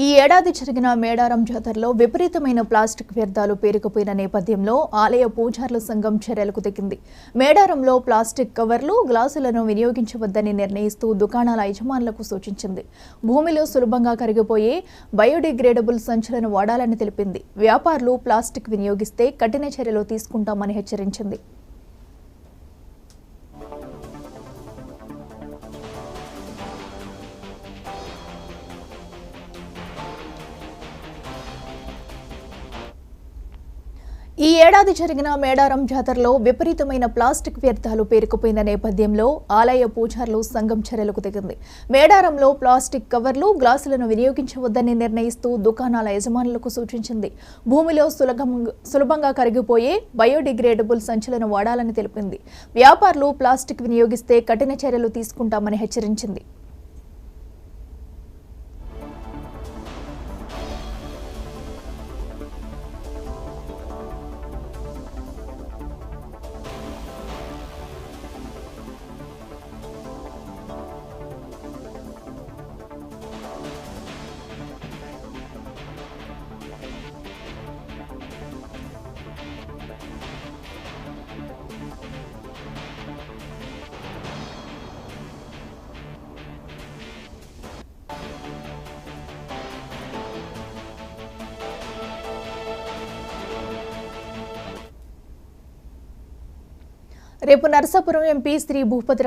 ఈ ఏడాది జరిగిన మేడారం జాతరలో విపరీతమైన ప్లాస్టిక్ వ్యర్థాలు పేరుకుపోయిన నేపథ్యంలో ఆలయ పూజారుల సంఘం చర్యలకు దిగింది. మేడారంలో ప్లాస్టిక్ కవర్లు, గ్లాసులను వినియోగించవద్దని నిర్ణయిస్తూ దుకాణాల యజమానులకు సూచించింది. భూమిలో సులభంగా కరిగిపోయే బయోడిగ్రేడబుల్ సంచులను వాడాలని తెలిపింది. వ్యాపారులు ప్లాస్టిక్ వినియోగిస్తే కఠిన చర్యలు తీసుకుంటామని హెచ్చరించింది. ఈ ఏడాది జరిగిన మేడారం జాతరలో విపరీతమైన ప్లాస్టిక్ వ్యర్థాలు పేరుకుపోయిన నేపథ్యంలో ఆలయ పూజారులు సంఘం చర్యలకు దిగింది. మేడారంలో ప్లాస్టిక్ కవర్లు, గ్లాసులను వినియోగించవద్దని నిర్ణయిస్తూ దుకాణాల యజమానులకు సూచించింది. భూమిలో సులభంగా కరిగిపోయే బయోడిగ్రేడబుల్ సంచులను వాడాలని తెలిపింది. వ్యాపారులు ప్లాస్టిక్ వినియోగిస్తే కఠిన చర్యలు తీసుకుంటామని హెచ్చరించింది. రేపు నరసాపురం ఎంపీ శ్రీ భూపతి